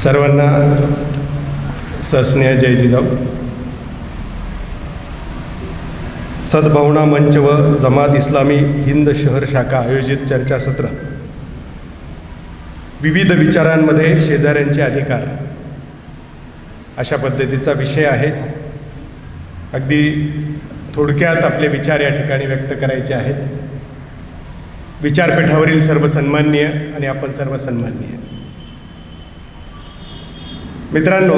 सर्वांना सस्नेह जय जिजाऊ. सद्भावना मंच व जमात इस्लामी हिंद शहर शाखा आयोजित चर्चासत्र. विविध विचारांमध्ये शेजाऱ्यांचे अधिकार अशा पद्धतीचा विषय आहे. अगदी थोडक्यात आपले विचार या ठिकाणी व्यक्त करायचे आहेत. विचारपीठावरील सर्व सन्माननीय आणि आपण सर्व सन्माननीय मित्रांनो,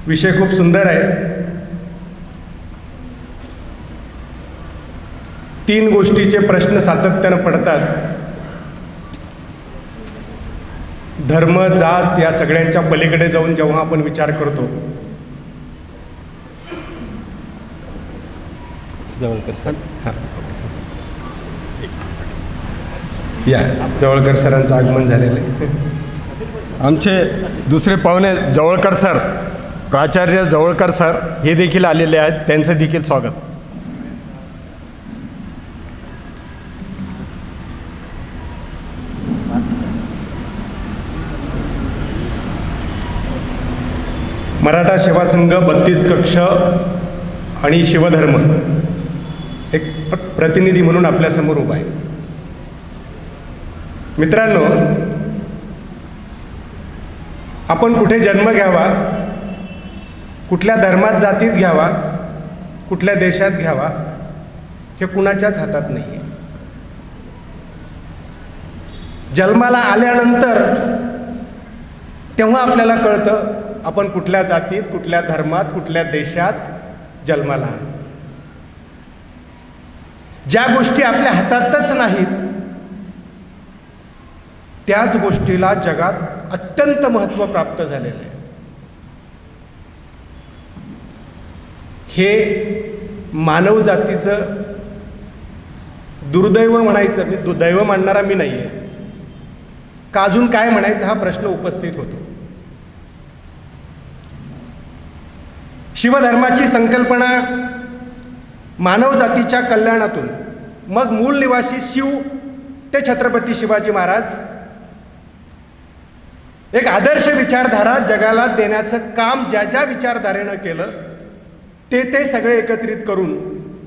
विषय खूप सुंदर आहे. 3 गोष्टीचे प्रश्न सातत्यानं पडतात. धर्म, जात या सगळ्यांच्या पलीकडे जाऊन जेव्हा आपण विचार करतो, जवळकर सर, हां या जवळकर सरांचं आगमन झालेलं आहे. आमचे दुसरे पाहुणे जवळकर सर, प्राचार्य जवळकर सर हे देखील आलेले आहेत. त्यांचं देखील स्वागत. मराठा सेवा संघ 32 कक्ष आणि शिवधर्म एक प्रतिनिधी म्हणून आपल्यासमोर उभा आहे. मित्रांनो, आपण कुठे जन्म घ्यावा, कुठल्या धर्मात जातीत घ्यावा, कुठल्या देशात घ्यावा, हे कुणाच्याच हातात नाही आहे. जन्माला आल्यानंतर तेव्हा आपल्याला कळतं आपण कुठल्या जातीत, कुठल्या धर्मात, कुठल्या देशात जन्माला आलो. ज्या गोष्टी आपल्या हातातच नाहीत त्याच गोष्टीला जगात अत्यंत महत्त्व प्राप्त झालेलं आहे. हे मानव जातीचं दुर्दैव म्हणायचं. मी दुर्दैव मानणारा मी नाही आहे का, अजून काय म्हणायचं हा प्रश्न उपस्थित होतो. शिवधर्माची संकल्पना मानव जातीच्या कल्याणातून, मग मूळ निवासी शिव ते छत्रपती शिवाजी महाराज, एक आदर्श विचारधारा जगाला देण्याचं काम ज्या ज्या विचारधारेनं केलं ते सगळे एकत्रित करून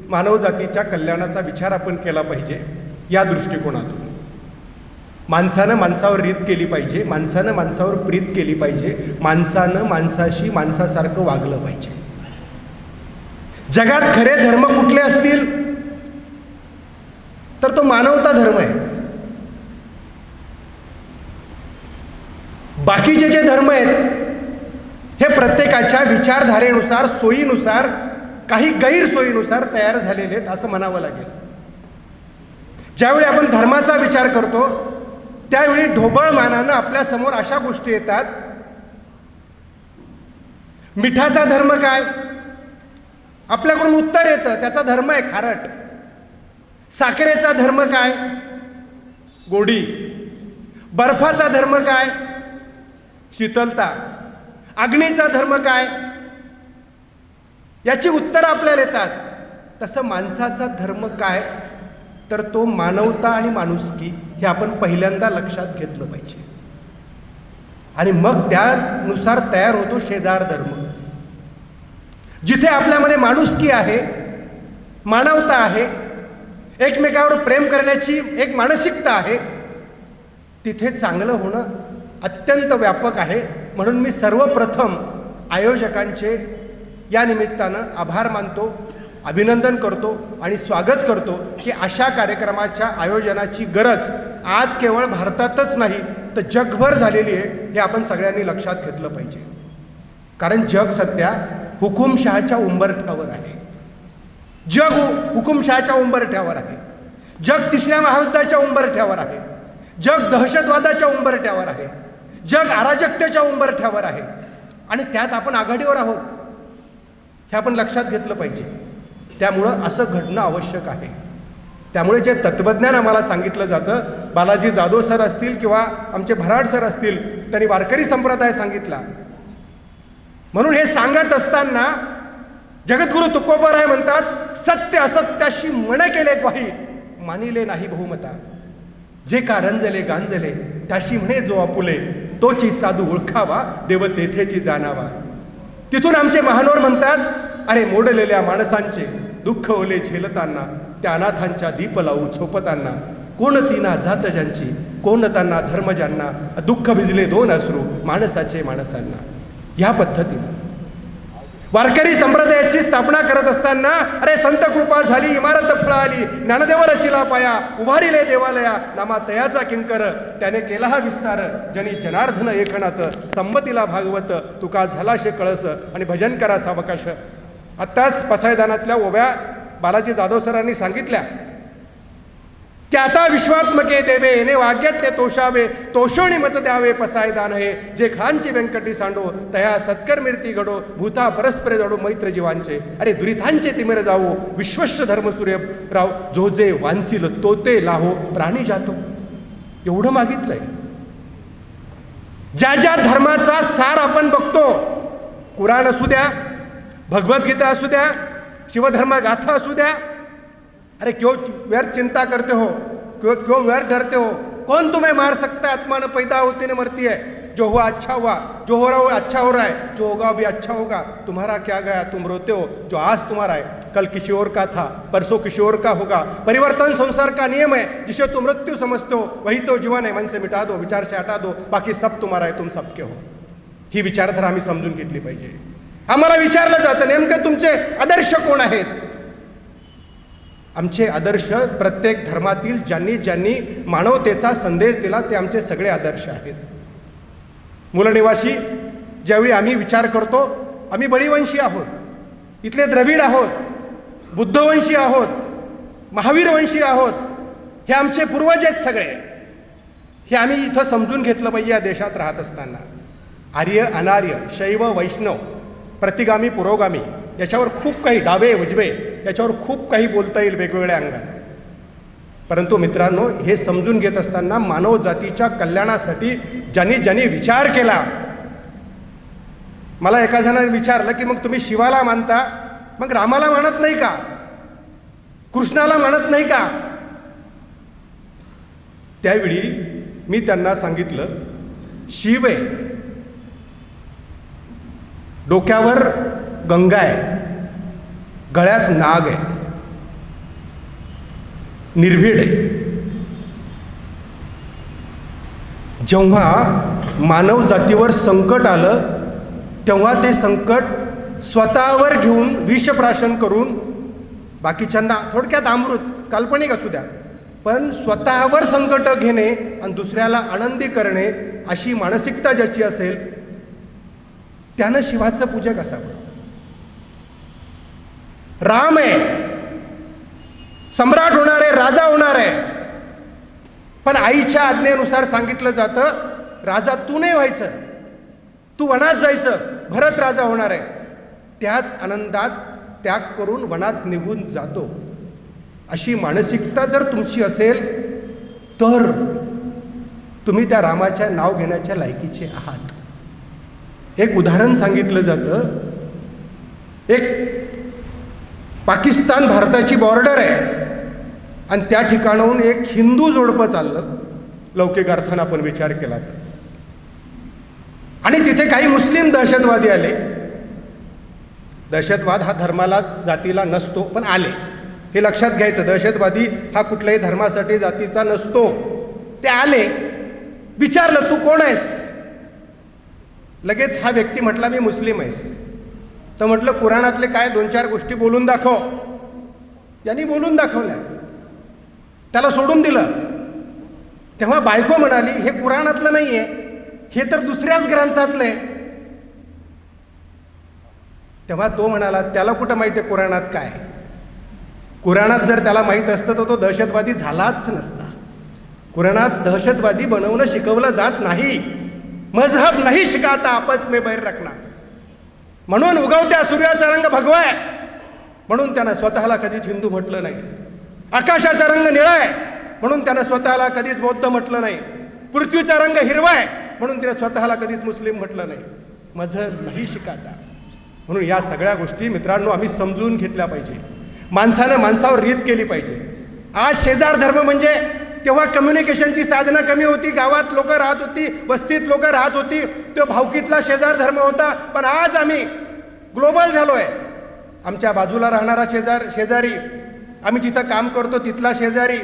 मानव जातीच्या कल्याणाचा विचार आपण केला पाहिजे. या दृष्टिकोनातून माणसानं माणसावर रीत केली पाहिजे, माणसानं माणसावर प्रीत केली पाहिजे, माणसानं माणसाशी माणसासारखं वागलं पाहिजे. जगात खरे धर्म कुठले असतील तर तो मानवता धर्म आहे. बाकीचे जे धर्म आहेत हे प्रत्येकाच्या विचारधारेनुसार, सोयीनुसार, काही गैरसोयीनुसार तयार झालेले आहेत असं म्हणावं लागेल. ज्यावेळी आपण धर्माचा विचार करतो त्यावेळी ढोबळ मानानं आपल्यासमोर अशा गोष्टी येतात. मिठाचा धर्म काय, आपल्याकडून उत्तर येतं, त्याचा धर्म आहे खारट. साखरेचा धर्म काय, गोडी. बर्फाचा धर्म काय, शीतलता. अग्नीचा धर्म काय, याची उत्तरं आपल्याला येतात. तसं माणसाचा धर्म काय, तर तो मानवता आणि माणुसकी हे आपण पहिल्यांदा लक्षात घेतलं पाहिजे. आणि मग त्यानुसार तयार होतो शेजार धर्म. जिथे आपल्यामध्ये माणुसकी आहे, मानवता आहे, एकमेकावर प्रेम करण्याची एक मानसिकता आहे, तिथे चांगलं होणं अत्यंत व्यापक आहे. म्हणून मी सर्वप्रथम आयोजकांचे या निमित्तानं आभार मानतो, अभिनंदन करतो आणि स्वागत करतो की अशा कार्यक्रमाच्या आयोजनाची गरज आज केवळ भारतातच नाही तर जगभर झालेली आहे. हे आपण सगळ्यांनी लक्षात घेतलं पाहिजे. कारण जग सध्या हुकुमशहाच्या उंबरठ्यावर आहे. जग हुकुमशहाच्या उंबरठ्यावर आहे. जग 3ऱ्या महायुद्धाच्या उंबरठ्यावर आहे. जग दहशतवादाच्या उंबरठ्यावर आहे. जग अराजकतेच्या उंबरठ्यावर आहे. आणि त्यात आपण आघाडीवर आहोत हे आपण लक्षात घेतलं पाहिजे. त्यामुळं असं घडणं आवश्यक आहे. त्यामुळे जे तत्त्वज्ञान आम्हाला सांगितलं जातं, बालाजी जाधव सर असतील किंवा आमचे भराड सर असतील, त्यांनी वारकरी संप्रदाय सांगितला. म्हणून हे सांगत असताना जगद्गुरु तुकोबाराय म्हणतात, सत्य असत्याशी म्हण केले ग्वाही, मानिले नाही बहुमता. जे का रंजले गांजले त्याशी म्हणे जो आपुले, तोची साधू ओळखावा, देव तेथेची जाणावा. तिथून आमचे महानोर म्हणतात, अरे मोडलेल्या माणसांचे दुःख ओले झेलताना, त्या अनाथांच्या दीप लावू झोपताना, कोण तिना जात ज्यांची, कोण त्यांना धर्म ज्यांना, दुःख भिजले दोन अश्रू माणसाचे माणसांना. ह्या पद्धतीनं वारकरी संप्रदायाची स्थापना करत असताना, अरे संत कृपा झाली, इमारत फळाली, ज्ञानदेव रचिला पाया, उभारिले देवालया, नामा तयाचा किंकर, त्याने केला हा विस्तार, जनी जनार्दन एकनाथ, संमतीला भागवत, तुका झाला शे कळस, आणि भजन करा सावकाश. आत्ताच पसायदानातल्या ओव्या बालाजी जाधव सरांनी सांगितल्या की आता विश्वात्मके देवे येणे वाग्यज्ञ तोषावे, तोषोणी मच द्यावे पसायदान हे, जे खांची व्यंकटी सांडो, तया सत्कर मिरती घडो, भूता परस्पर जडो मैत्र जीवांचे, अरे दुरितांचे तिमिर जावो, विश्वश्च धर्मसूर्य राव, जो जे वांचिल तो ते लाहो, प्राणी जातो. एवढं मागितलंय. ज्या ज्या धर्माचा सार आपण बघतो, कुराण असू द्या, भगवद्गीता असू द्या, शिवधर्म गाथा असू द्या, अरे क्यों व्यर्थ चिंता करते हो, क्यों व्यर्थ डरते हो, कौन तुम्हें मार सकता है, आत्मा न पैदा होती न मरती है, जो हुआ अच्छा हुआ, जो हो रहा हो अच्छा हो रहा है, जो होगा भी अच्छा होगा, तुम्हारा क्या गया, तुम रोते हो, जो आज तुम्हारा है कल किसी और का था, परसों किसी और का होगा. परिवर्तन संसार का नियम है, जिसे तुम मृत्यु समझते हो वही तो जीवन है, मन से मिटा दो, विचार से हटा दो, बाकी सब तुम्हारा है, तुम सबके हो. ही विचारधारा आम्ही समजून घेतली पाहिजे. आम्हाला विचारलं जातं नेमकं तुमचे आदर्श कोण आहेत. आमचे आदर्श प्रत्येक धर्मातील ज्यांनी ज्यांनी मानवतेचा संदेश दिला ते आमचे सगळे आदर्श आहेत. मूलनिवासी ज्यावेळी आम्ही विचार करतो, आम्ही बळीवंशी आहोत, इथले द्रविड आहोत, बुद्धवंशी आहोत, महावीरवंशी आहोत, हे आमचे पूर्वज आहेत सगळे. हे आम्ही इथं समजून घेतलं पाहिजे या देशात राहत असताना. आर्य अनार्य, शैव वैष्णव, प्रतिगामी पुरोगामी, याच्यावर खूप काही, डावे उजवे, याच्यावर खूप काही बोलता येईल वेगवेगळ्या अंगाने. परंतु मित्रांनो, हे समजून घेत असताना मानव जातीच्या कल्याणासाठी ज्यांनी ज्यांनी विचार केला. मला एका जणाने विचारलं की मग तुम्ही शिवाला मानता, मग रामाला मानत नाही का, कृष्णाला मानत नाही का. त्यावेळी मी त्यांना सांगितलं, शिव आहे, डोक्यावर गंगा आहे, गळ्यात नाग आहे, निर्भीड आहे. जेव्हा मानव जातीवर संकट आलं तेव्हा ते संकट स्वतःवर घेऊन विषप्राशन करून बाकीच्यांना, थोडक्यात अमृत, काल्पनिक असू द्या, पण स्वतःवर संकट घेणे आणि दुसऱ्याला आनंदी करणे अशी मानसिकता ज्याची असेल त्यानं शिवाचं पूजक असावं. राम आहे, सम्राट होणार आहे, राजा होणार आहे, पण आईच्या आज्ञेनुसार सांगितलं जातं, राजा तू नाही व्हायचं, तू वनात जायचं, भरत राजा होणार आहे. त्याच आनंदात त्याग करून वनात निघून जातो. अशी मानसिकता जर तुमची असेल तर तुम्ही त्या रामाच्या नाव घेण्याच्या लायकीचे आहात. एक उदाहरण सांगितलं जातं, एक पाकिस्तान भारताची बॉर्डर आहे आणि त्या ठिकाणाहून एक हिंदू जोडपं चाललं, लौकिक अर्थानं आपण विचार केला तर, आणि तिथे काही मुस्लिम दहशतवादी आले. दहशतवाद हा धर्माला जातीला नसतो, पण आले, हे लक्षात घ्यायचं. दहशतवादी हा कुठल्याही धर्मासाठी जातीचा नसतो. ते आले, विचारलं तू कोण आहेस. लगेच हा व्यक्ती म्हटला मी मुस्लिम आहेस. तर म्हटलं कुराणातले काय 2-4 गोष्टी बोलून दाखव. यांनी बोलून दाखवल्या, त्याला सोडून दिलं. तेव्हा बायको म्हणाली हे कुराणातलं नाही आहे, हे तर दुसऱ्याच ग्रंथातलं आहे. तेव्हा तो म्हणाला त्याला कुठं माहिती आहे कुराणात काय. कुराणात जर त्याला माहीत असतं तर तो दहशतवादी झालाच नसता. कुराणात दहशतवादी बनवणं शिकवलं जात नाही. मजहब नाही शिकाता, आपस में बैर रखना. म्हणून उगवत्या सूर्याचा रंग भगवा आहे म्हणून त्यानं स्वतःला कधीच हिंदू म्हटलं नाही. आकाशाचा रंग निळा आहे म्हणून त्यानं स्वतःला कधीच बौद्ध म्हटलं नाही. पृथ्वीचा रंग हिरवा आहे म्हणून तिने स्वतःला कधीच मुस्लिम म्हटलं नाही. मजहब नाही शिकाता. म्हणून या सगळ्या गोष्टी मित्रांनो आम्ही समजून घेतल्या पाहिजे. माणसानं माणसावर रीत केली पाहिजे. आज शेजार धर्म म्हणजे तेव्हा कम्युनिकेशनची साधनं कमी होती, गावात लोक राहत होती, वस्तीत लोक राहत होती, तो भावकीतला शेजार धर्म होता. पण आज आम्ही ग्लोबल झालो आहे. आमच्या बाजूला राहणारा शेजारी, आम्ही जिथं काम करतो तिथला शेजारी,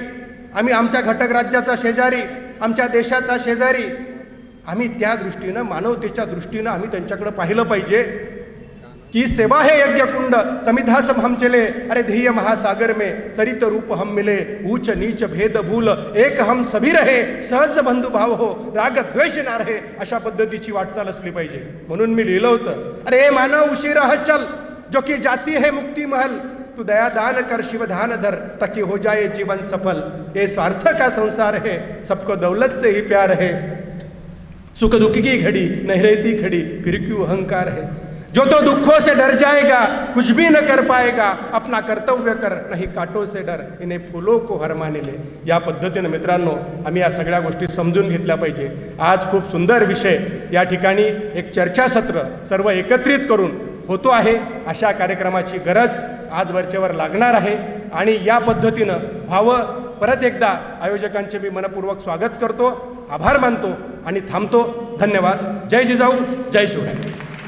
आम्ही आमच्या घटक राज्याचा शेजारी, आमच्या देशाचा शेजारी, आम्ही त्या दृष्टीनं मानवतेच्या दृष्टीनं आम्ही त्यांच्याकडे पाहिलं पाहिजे की सेवा है यज्ञ कुंड समिधाच हम चले, अरे ध्येय महासागर में सरित रूप हम मिले, ऊंच नीच भेद भूल एक हम सभी रहे, सहज बंधुभाव हो राग द्वेष ना रहे. अशा पद्धतीची वाटचाल असली पाहिजे. म्हणून मी लिहिलं होतं, अरे हे मानव उशिरा चल जो कि जाती है मुक्ति महल, तू दया दान कर शिवधान धर ताकि हो जाए जीवन सफल. ये स्वार्थ का संसार है, सबको दौलत से ही प्यार है, सुख दुख की घड़ी नहीं रहती खड़ी फिर क्यों अहंकार है. जो तो दुखों से डर जाएगा कुछ भी न कर पाएगा, अपना कर्तव्य कर नहीं कांटों से डर, इन्हें फुलों को हर माने ले. या पद्धतीनं मित्रांनो आम्ही या सगळ्या गोष्टी समजून घेतल्या पाहिजे. आज खूप सुंदर विषय या ठिकाणी एक चर्चासत्र सर्व एकत्रित करून होतो आहे. अशा कार्यक्रमाची गरज आज वरचेवर लागणार आहे आणि या पद्धतीनं व्हावं. परत एकदा आयोजकांचे मी मनपूर्वक स्वागत करतो, आभार मानतो आणि थांबतो. धन्यवाद. जय जिजाऊ, जय शिवराय.